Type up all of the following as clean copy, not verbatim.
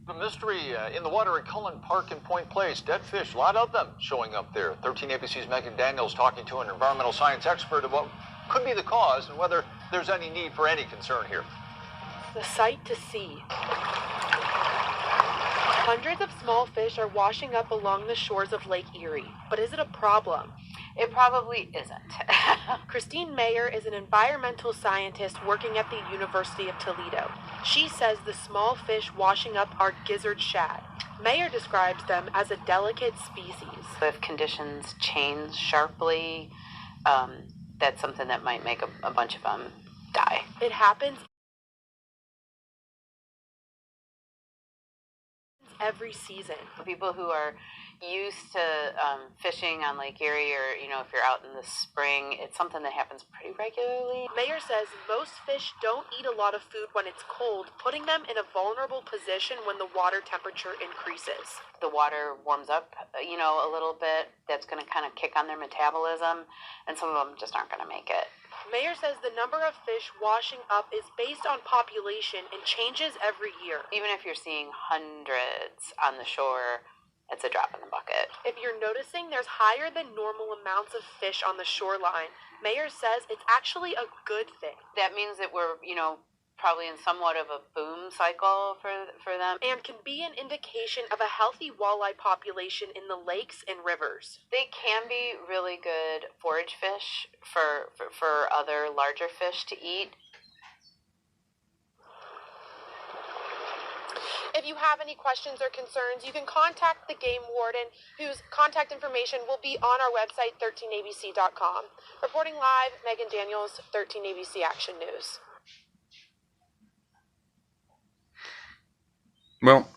The mystery in the water at Cullen Park in Point Place. Dead fish, a lot of them showing up there. 13 ABC's Megan Daniels talking to an environmental science expert about what could be the cause and whether there's any need for any concern here. The sight to see. Hundreds of small fish are washing up along the shores of Lake Erie. But is it a problem? It probably isn't. Christine Mayer is an environmental scientist working at the University of Toledo. She says the small fish washing up are gizzard shad. Mayer describes them as a delicate species. If conditions change sharply, that's something that might make a bunch of them die. It happens every season. For people who are used to fishing on Lake Erie, or if you're out in the spring, it's something that happens pretty regularly. Mayer says most fish don't eat a lot of food when it's cold, putting them in a vulnerable position when the water temperature increases. The water warms up, a little bit. That's going to kind of kick on their metabolism, and some of them just aren't going to make it. Mayer says the number of fish washing up is based on population and changes every year. Even if you're seeing hundreds on the shore, it's a drop in the bucket. If you're noticing there's higher than normal amounts of fish on the shoreline, Mayer says it's actually a good thing. That means that we're, probably in somewhat of a boom cycle for them. And can be an indication of a healthy walleye population in the lakes and rivers. They can be really good forage fish for other larger fish to eat. If you have any questions or concerns, you can contact the game warden, whose contact information will be on our website, 13abc.com. Reporting live, Megan Daniels, 13ABC Action News. Well,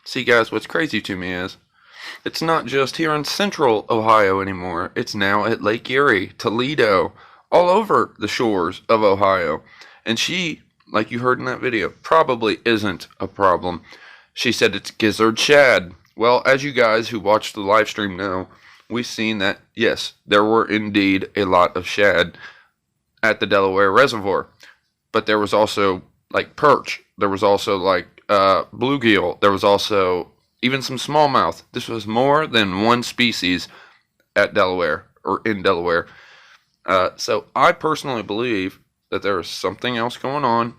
see guys, what's crazy to me is, it's not just here in central Ohio anymore. It's now at Lake Erie, Toledo, all over the shores of Ohio. And she, like you heard in that video, probably isn't a problem. She said it's gizzard shad. Well, as you guys who watched the live stream know, we've seen that, yes, there were indeed a lot of shad at the Delaware Reservoir. But there was also, like, perch. There was also, like, bluegill. There was also even some smallmouth. This was more than one species at Delaware, or in Delaware. So I personally believe that there is something else going on.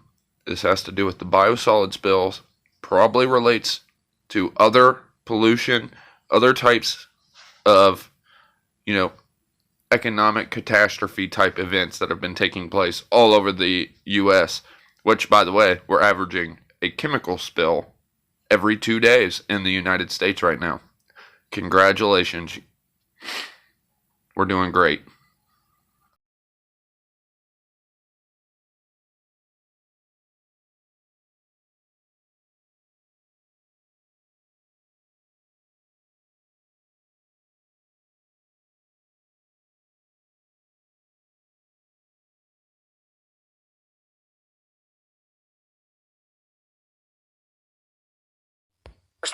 This has to do with the BioSolids spills. Probably relates to other pollution, other types of, economic catastrophe type events that have been taking place all over the U.S., which, by the way, we're averaging a chemical spill every 2 days in the United States right now. Congratulations. We're doing great.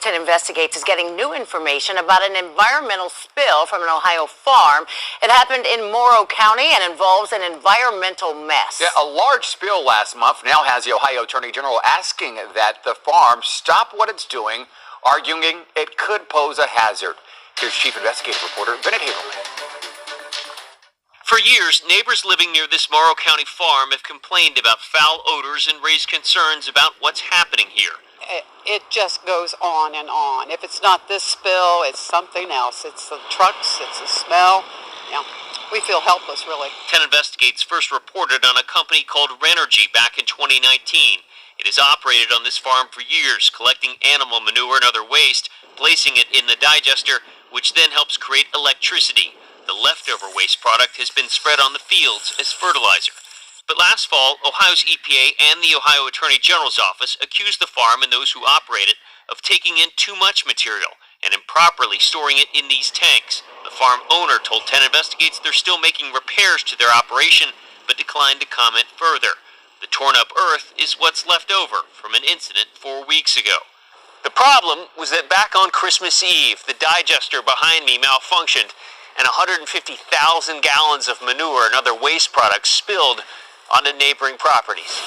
Investigates is getting new information about an environmental spill from an Ohio farm. It happened in Morrow County and involves an environmental mess. Yeah, a large spill last month now has the Ohio Attorney General asking that the farm stop what it's doing, arguing it could pose a hazard. Here's Chief Investigative Reporter Bennett Haberman. For years, neighbors living near this Morrow County farm have complained about foul odors and raised concerns about what's happening here. It just goes on and on. If it's not this spill, it's something else. It's the trucks, it's the smell. Yeah, we feel helpless, really. 10 Investigates first reported on a company called Renergy back in 2019. It has operated on this farm for years, collecting animal manure and other waste, placing it in the digester, which then helps create electricity. The leftover waste product has been spread on the fields as fertilizer. But last fall, Ohio's EPA and the Ohio Attorney General's office accused the farm and those who operate it of taking in too much material and improperly storing it in these tanks. The farm owner told 10 Investigates they're still making repairs to their operation, but declined to comment further. The torn-up earth is what's left over from an incident 4 weeks ago. The problem was that back on Christmas Eve, the digester behind me malfunctioned, and 150,000 gallons of manure and other waste products spilled onto neighboring properties.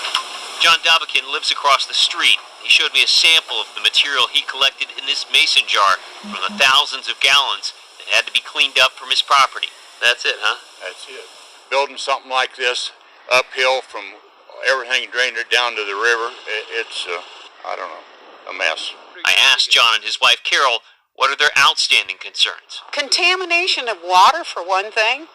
John Dabakin lives across the street. He showed me a sample of the material he collected in this mason jar from the thousands of gallons that had to be cleaned up from his property. That's it, huh? That's it. Building something like this uphill from everything drained it down to the river, it's, I don't know, a mess. I asked John and his wife Carol what are their outstanding concerns. Contamination of water, for one thing.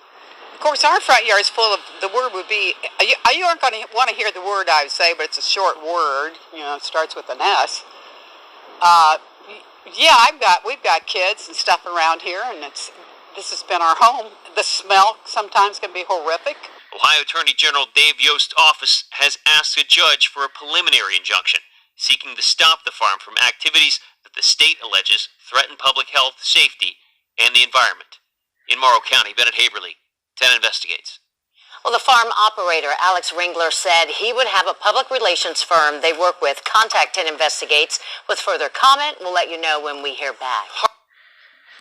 Of course, our front yard is full of, the word would be, you aren't going to want to hear the word I would say, but it's a short word. You know, it starts with an S. Yeah, we've got kids and stuff around here, and this has been our home. The smell sometimes can be horrific. Ohio Attorney General Dave Yost's office has asked a judge for a preliminary injunction, seeking to stop the farm from activities that the state alleges threaten public health, safety, and the environment. In Morrow County, Bennett Haberly, 10 Investigates. Well, the farm operator, Alex Ringler, said he would have a public relations firm they work with contact 10 Investigates with further comment. We'll let you know when we hear back.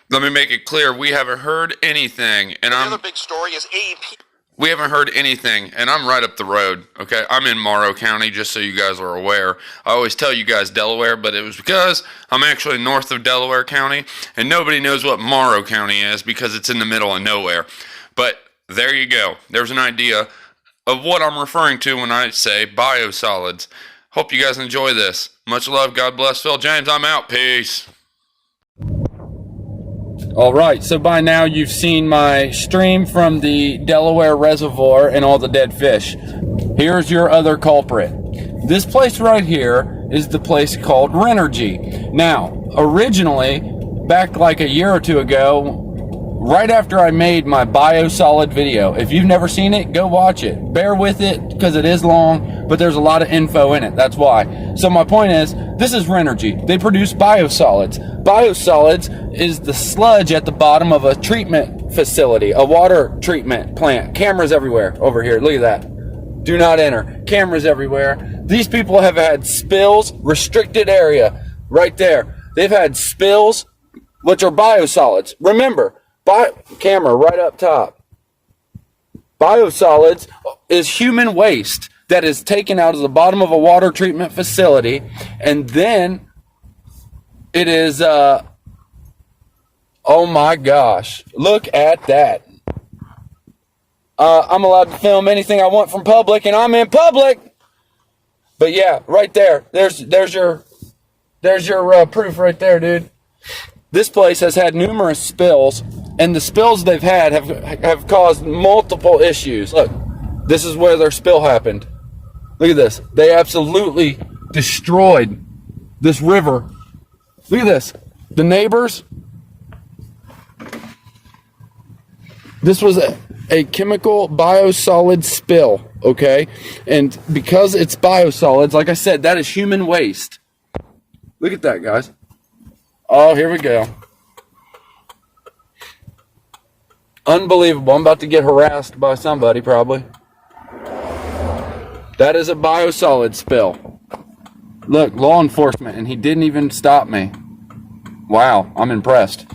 Let me make it clear, we haven't heard anything, and Another big story is AEP. We haven't heard anything, and I'm right up the road, okay? I'm in Morrow County, just so you guys are aware. I always tell you guys Delaware, but it was because I'm actually north of Delaware County, and nobody knows what Morrow County is because it's in the middle of nowhere. But there you go. There's an idea of what I'm referring to when I say BioSolids. Hope you guys enjoy this. Much love. God bless. Phil James, I'm out. Peace. Alright, so by now you've seen my stream from the Delaware Reservoir and all the dead fish. Here's your other culprit. This place right here is the place called Renergy. Now, originally, back like a year or two ago, right after I made my BioSolid video, if you've never seen it, go watch it. Bear with it, because it is long, but there's a lot of info in it, that's why. So my point is, this is Renergy. They produce BioSolids. BioSolids is the sludge at the bottom of a treatment facility, a water treatment plant. Cameras everywhere over here, look at that. Do not enter. Cameras everywhere. These people have had spills, restricted area, right there. They've had spills, which are BioSolids. Remember, camera right up top. BioSolids is human waste that is taken out of the bottom of a water treatment facility, and then it is, oh my gosh, look at that. I'm allowed to film anything I want from public, and I'm in public. But yeah, right there, there's your proof right there, dude. This place has had numerous spills, and the spills they've had have caused multiple issues. Look, this is where their spill happened. Look at this. They absolutely destroyed this river. Look at this. The neighbors. This was a chemical biosolid spill, okay? And because it's biosolids, like I said, that is human waste. Look at that, guys. Oh, here we go. Unbelievable. I'm about to get harassed by somebody, probably. That is a biosolid spill. Look, law enforcement, and he didn't even stop me. Wow, I'm impressed.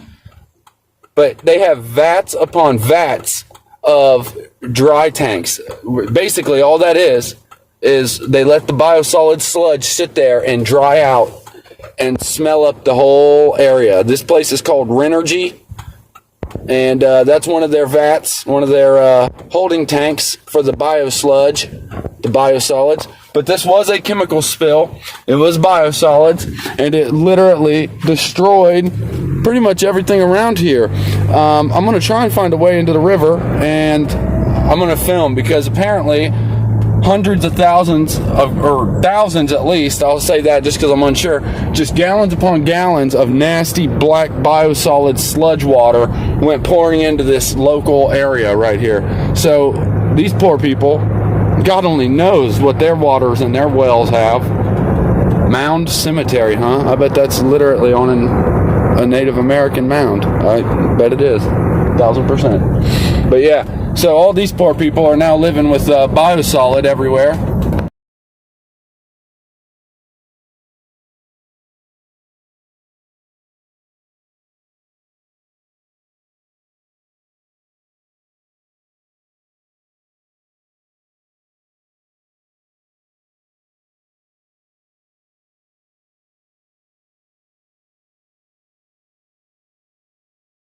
But they have vats upon vats of dry tanks. Basically, all that is they let the biosolid sludge sit there and dry out and smell up the whole area. This place is called Renergy, and that's one of their vats, one of their holding tanks for the biosludge, the biosolids. But this was a chemical spill. It was biosolids, and it literally destroyed pretty much everything around here. I'm going to try and find a way into the river, and I'm going to film, because apparently hundreds of thousands of, or thousands at least, I'll say that just because I'm unsure, just gallons upon gallons of nasty black biosolid sludge water went pouring into this local area right here. So these poor people, God only knows what their waters and their wells have. Mound cemetery, huh? I bet that's literally on a Native American mound. I bet it is, 1000%. But yeah, so all these poor people are now living with biosolid everywhere.